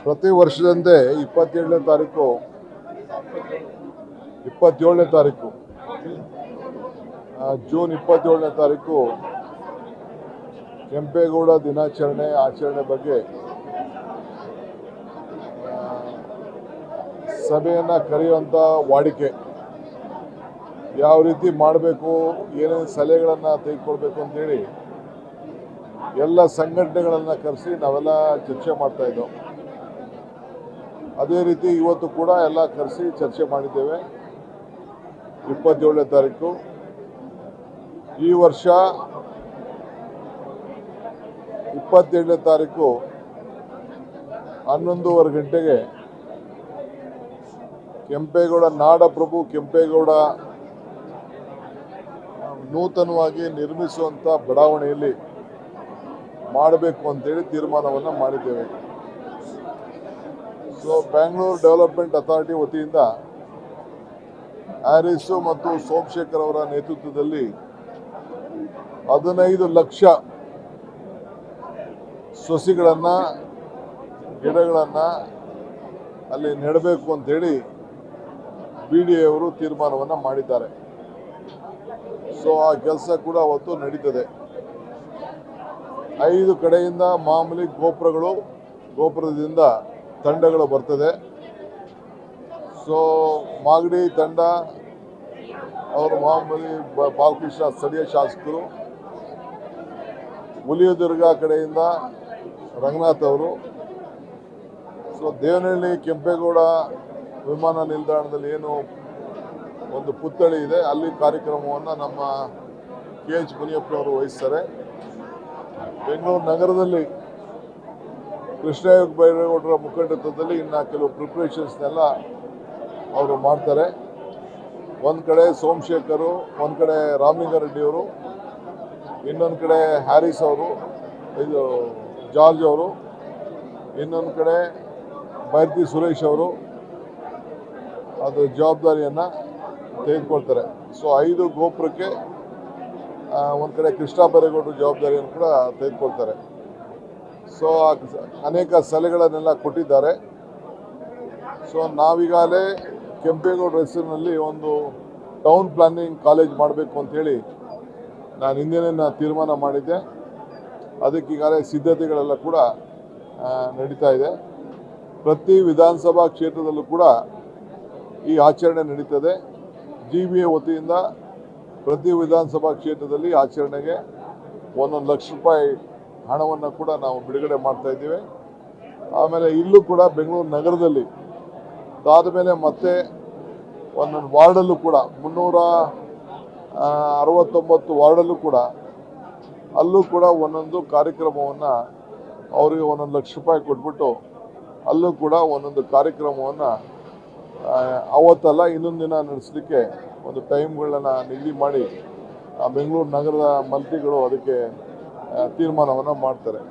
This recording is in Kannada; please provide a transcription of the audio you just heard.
ಪ್ರತಿ ವರ್ಷದಂತೆ 27ನೇ ತಾರೀಕು ಜೂನ್ 27ನೇ ತಾರೀಕು ಕೆಂಪೇಗೌಡ ಆಚರಣೆ ಬಗ್ಗೆ ಸಭೆಯನ್ನು ಕರೆಯುವಂಥ ವಾಡಿಕೆ, ಯಾವ ರೀತಿ ಮಾಡಬೇಕು, ಏನೇನು ಸಲಹೆಗಳನ್ನು ತೆಗೆದುಕೊಳ್ಬೇಕು ಅಂತೇಳಿ ಎಲ್ಲ ಸಂಘಟನೆಗಳನ್ನು ಕರೆಸಿ ನಾವೆಲ್ಲ ಚರ್ಚೆ ಮಾಡ್ತಾ ಇದ್ದೆವು. ಅದೇ ರೀತಿ ಇವತ್ತು ಕೂಡ ಎಲ್ಲ ಕರೆಸಿ ಚರ್ಚೆ ಮಾಡಿದ್ದೇವೆ. 27ನೇ ತಾರೀಕು ಈ ವರ್ಷ 27ನೇ ತಾರೀಕು 11:30 ಗಂಟೆಗೆ ಕೆಂಪೇಗೌಡ ನಾಡಪ್ರಭು ಕೆಂಪೇಗೌಡ ನೂತನವಾಗಿ ನಿರ್ಮಿಸುವಂಥ ಬಡಾವಣೆಯಲ್ಲಿ ಮಾಡಬೇಕು ಅಂತೇಳಿ ತೀರ್ಮಾನವನ್ನು ಮಾಡಿದ್ದೇವೆ. ಸೊ ಬ್ಯಾಂಗ್ಳೂರು ಡೆವಲಪ್ಮೆಂಟ್ ಅಥಾರಿಟಿ ವತಿಯಿಂದ ಹ್ಯಾರಿಸು ಮತ್ತು ಸೋಮಶೇಖರ್ ಅವರ ನೇತೃತ್ವದಲ್ಲಿ 15 ಲಕ್ಷ ಸಸಿಗಳನ್ನು ಗಿಡಗಳನ್ನು ಅಲ್ಲಿ ನೆಡಬೇಕು ಅಂತೇಳಿ BDA ಅವರು ತೀರ್ಮಾನವನ್ನು ಮಾಡಿದ್ದಾರೆ. ಸೊ ಆ ಕೆಲಸ ಕೂಡ ಅವತ್ತು ನಡೀತದೆ. 5 ಕಡೆಯಿಂದ ಮಾಮೂಲಿ ಗೋಪುರದಿಂದ ತಂಡಗಳು ಬರ್ತದೆ. ಸೊ ಮಾಗಡಿ ತಂಡ ಅವರು ಮಾಮೂಲಿ ಬಾಲಕೃಷ್ಣ ಸ್ಥಳೀಯ ಶಾಸಕರು, ಹುಲಿಯದುರ್ಗ ಕಡೆಯಿಂದ ರಂಗನಾಥ್ ಅವರು, ಸೊ ದೇವನಹಳ್ಳಿ ಕೆಂಪೇಗೌಡ ವಿಮಾನ ನಿಲ್ದಾಣದಲ್ಲಿ ಏನು ಒಂದು ಪುತ್ಥಳಿ ಇದೆ, ಅಲ್ಲಿ ಕಾರ್ಯಕ್ರಮವನ್ನು ನಮ್ಮ KH ಮುನಿಯಪ್ಪನವರು ವಹಿಸ್ತಾರೆ. ಬೆಂಗಳೂರು ನಗರದಲ್ಲಿ ಕೃಷ್ಣಯ್ಯ ಬೈರೇಗೌಡರ ಮುಖಂಡತ್ವದಲ್ಲಿ ಇನ್ನು ಕೆಲವು ಪ್ರಿಪ್ರೇಷನ್ಸ್ನೆಲ್ಲ ಅವರು ಮಾಡ್ತಾರೆ. ಒಂದು ಕಡೆ ಸೋಮಶೇಖರು, ಒಂದು ಕಡೆ ರಾಮಲಿಂಗಾರೆಡ್ಡಿಯವರು, ಇನ್ನೊಂದು ಕಡೆ ಹ್ಯಾರಿಸ್ ಅವರು, ಜಾರ್ಜ್ ಅವರು, ಇನ್ನೊಂದು ಕಡೆ ಬೈರ್ತಿ ಸುರೇಶ್ ಅವರು ಅದು ಜವಾಬ್ದಾರಿಯನ್ನು ತೆಗೆದುಕೊಳ್ತಾರೆ. ಸೊ 5 ಗೋಪುರಕ್ಕೆ ಒಂದು ಕಡೆ ಕೃಷ್ಣ ಬೈರೇಗೌಡರು ಜವಾಬ್ದಾರಿಯನ್ನು ಕೂಡ ತೆಗೆದುಕೊಳ್ತಾರೆ. ಸೊ ಅನೇಕ ಸಲಹೆಗಳನ್ನೆಲ್ಲ ಕೊಟ್ಟಿದ್ದಾರೆ. ಸೊ ನಾವೀಗಾಗಲೇ ಕೆಂಪೇಗೌಡರ ಹೆಸರಿನಲ್ಲಿ ಒಂದು ಟೌನ್ ಪ್ಲಾನಿಂಗ್ ಕಾಲೇಜ್ ಮಾಡಬೇಕು ಅಂಥೇಳಿ ನಾನು ಹಿಂದಿನ ತೀರ್ಮಾನ ಮಾಡಿದ್ದೆ. ಅದಕ್ಕೀಗಾಗಲೇ ಸಿದ್ಧತೆಗಳೆಲ್ಲ ಕೂಡ ನಡೀತಾ ಇದೆ. ಪ್ರತಿ ವಿಧಾನಸಭಾ ಕ್ಷೇತ್ರದಲ್ಲೂ ಕೂಡ ಈ ಆಚರಣೆ ನಡೀತದೆ. GBA ವತಿಯಿಂದ ಪ್ರತಿ ವಿಧಾನಸಭಾ ಕ್ಷೇತ್ರದಲ್ಲಿ ಆಚರಣೆಗೆ 1 ಲಕ್ಷ ರೂಪಾಯಿ ಹಣವನ್ನು ಕೂಡ ನಾವು ಬಿಡುಗಡೆ ಮಾಡ್ತಾ ಇದ್ದೀವಿ. ಆಮೇಲೆ ಇಲ್ಲೂ ಕೂಡ ಬೆಂಗಳೂರು ನಗರದಲ್ಲಿ ಅದಾದ ಮೇಲೆ ಮತ್ತೆ ಒಂದೊಂದು ವಾರ್ಡಲ್ಲೂ ಕೂಡ 369 ವಾರ್ಡಲ್ಲೂ ಕೂಡ ಅಲ್ಲೂ ಕೂಡ ಒಂದೊಂದು ಕಾರ್ಯಕ್ರಮವನ್ನು ಅವರಿಗೆ 1 ಲಕ್ಷ ರೂಪಾಯಿ ಕೊಟ್ಬಿಟ್ಟು ಅಲ್ಲೂ ಕೂಡ ಒಂದೊಂದು ಕಾರ್ಯಕ್ರಮವನ್ನು ಅವತ್ತಲ್ಲ ಇನ್ನೊಂದು ದಿನ ನಡೆಸಲಿಕ್ಕೆ ಒಂದು ಟೈಮ್ಗಳನ್ನ ನಿಗದಿ ಮಾಡಿ ಬೆಂಗಳೂರು ನಗರದ ಮಂತ್ರಿಗಳು ಅದಕ್ಕೆ ತೀರ್ಮಾನವನ್ನು ಮಾಡ್ತಾರೆ.